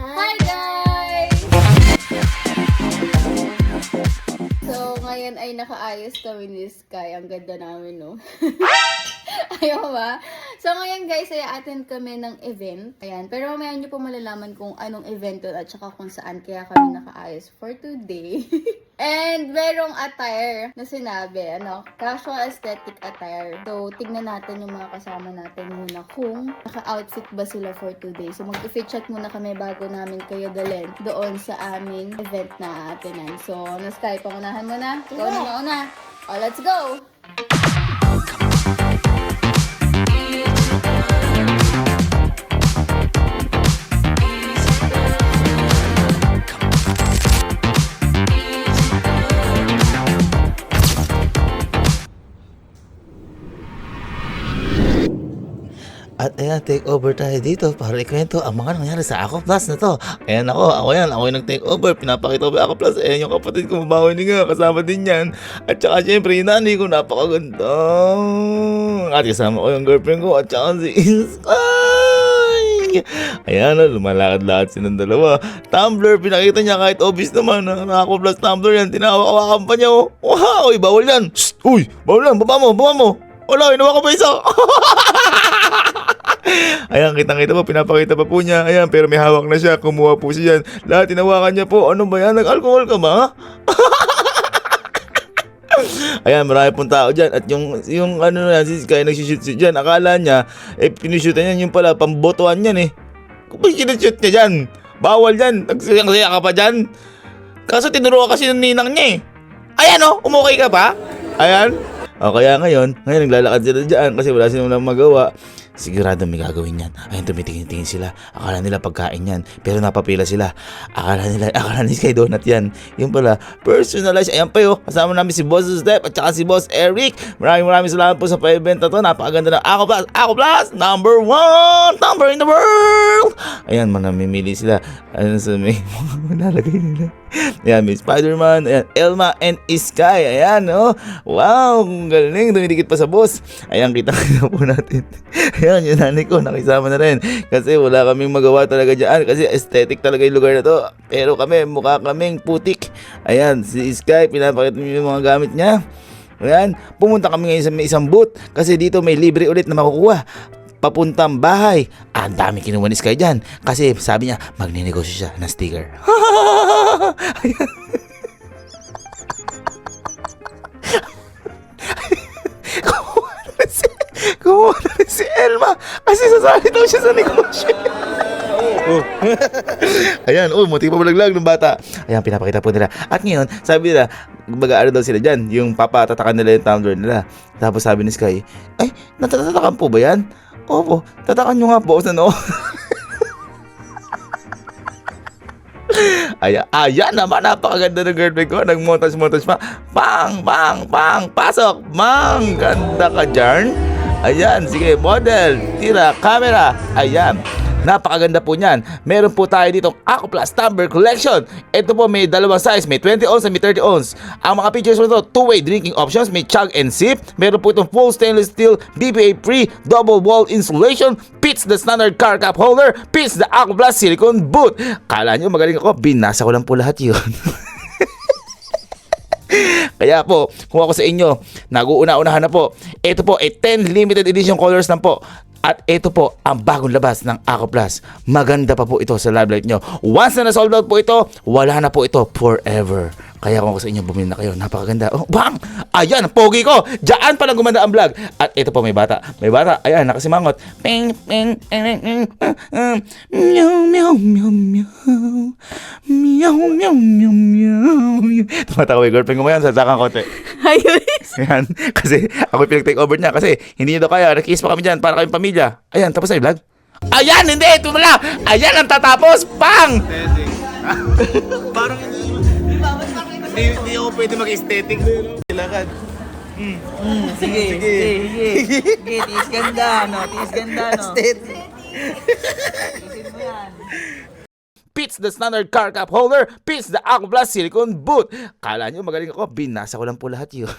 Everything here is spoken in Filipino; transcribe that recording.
Hi guys! So, ngayon ay nakaayos kami ni Sky. Ang ganda namin, no? Ayaw ba? So, ngayon guys, ay attend kami ng event. Ayan. Pero mamaya nyo po malalaman kung anong event yun at saka kung saan kaya kami nakaayos for today. And merong attire na sinabi, casual aesthetic attire. So, tignan natin yung mga kasama natin muna kung naka-outfit ba sila for today. So, mag-fit check muna kami bago namin kayo dalhin doon sa aming event na atinan. So, Sky, pangunahan mo na. Ikaw na mauna. Oh, let's go! At ayan, take over tayo dito para ikwento ang mga nangyari sa Ako Plus na to. Ayan ako yan, ako yung nag-take over. Pinapakita ko ba Ako Plus? Ayan yung kapatid ko, mabawi ni nga, kasama din yan. At saka syempre, yung nanay ko, napakaganda. At kasama ko yung girlfriend ko, at saka si Sky. Ayan, lumalakad-lakad silang dalawa. Tumblr, pinakita niya kahit obvious naman. Ako Plus Tumblr yan, tinawak-awakan pa niya. Wow, bawal yan. Shh, uy, bawal yan, baba mo. Wala, inawa ko pa isa. Ayan, kitang-kita po, pinapakita pa po niya. Ayan, pero may hawak na siya. Kumuha po siya yan. Lahat tinawakan niya po. Ano ba yan? Nag-alcohol ka ba? Ayan, marami pong tao dyan. At yung ano na, si Sky nagsishoot siya dyan. Akala niya, pinishootan niya yung pala, pambotohan yan eh. Kung ba sinushoot niya dyan? Bawal dyan. Nagsayang-saya ka pa dyan. Kaso tinuro ka kasi ng ninang niya eh. Ayan o, umukay ka pa? Ayan. O kaya ngayon naglalakad sila dyan kasi wala silang magawa. Sigurado may gagawin yan. Ayun, tumitingin-tingin sila. Akala nila pagkain yan. Pero napapila sila. Akala ni Sky Donut yan. Yung pala, personalized. Ayan pa yun. Kasama namin si Boss Step at saka si Boss Eric. Maraming salamat po sa pa-event na to. Napakaganda ng Ako Plus. Ako Plus! Number 1! Number in the world! Ayan, manamimili sila. Ano sa may nalagay nila. Ayan, may Spider-Man. Ayan, Elma and Sky. Ayan, oh. Wow, galing. Dumidikit pa sa boss. Ayan, kita po natin. Ayan, yung nanay ko, nakisama na rin. Kasi wala kaming magawa talaga dyan. Kasi aesthetic talaga yung lugar na to. Pero kami, mukha kaming putik. Ayan, si Sky, pinapakita niyo yung mga gamit niya. Ayan, pumunta kami ngayon sa may isang booth. Kasi dito may libre ulit na makukuha. Papuntang bahay. Ang dami kinuha ni Sky dyan. Kasi sabi niya, magninegosyo siya ng sticker. Ayan. Kumuha na rin si Elma kasi sasali daw siya sa negosyo. Ayan, muntik pa malaglag ng bata. Ayan, pinapakita po nila. At ngayon, sabi nila, mag-aaro daw sila dyan. Yung papatatakan nila yung Tumblr nila. Tapos sabi ni Sky, ay, natatatakan po ba yan? Opo, tatakan nyo nga po. Ano? Ayan naman, napakaganda ng girlfriend ko. Nag-montage pa. Bang, pasok. Mang, ganda ka dyan. Ayan, sige, model, tira, camera. Ayan, napakaganda po niyan. Meron po tayo dito Ako Plus Tumblr Collection. Ito po may dalawang size, may 20 ounce at may 30 ounce. Ang mga features po ito, two-way drinking options, may chug and sip. Meron po itong full stainless steel, BPA free, double wall insulation, fits the standard car cup holder, fits the Ako Plus silicone boot. Kala nyo magaling ako, binasa ko lang po lahat yun. Kaya po, kung ako sa inyo, nag-uuna-unahan na po. Ito po ay 10 limited edition colors lang po. At ito po ang bagong labas ng Ako Plus. Maganda pa po ito sa love life nyo. Once na na-sold out po ito, wala na po ito forever. Kaya kung ako sa inyo, bumili na kayo. Napakaganda. Oh, bang! Ayan, pogi ko! Diyan pa lang gumanda ang vlog. At ito po, may bata. Ayan, nakasimangot. Ping, ping, meow, meow, meow, meow. Meow, meow, meow, meow. Tumatawa yung girlfriend ko ngayon. Sasakan konti. Ayos! Ayan, kasi ako yung pinag-take over niya. Kasi hindi niya daw kaya. Nakikiss pa kami dyan para kayong pamilya. Ayan, tapos na yung vlog. Ayan, hindi! Ito pala! Ayan ang tatapos! Pang! Parang hindi ako pwede mag-aesthetic. Kailangan. Sige. Tiis ganda, no? Aesthetic. Tiisin mo yan. Fits the standard car cup holder, fits the Ako Plus silicone boot. Kala nyo magaling ako, binasa ko lang po lahat yun.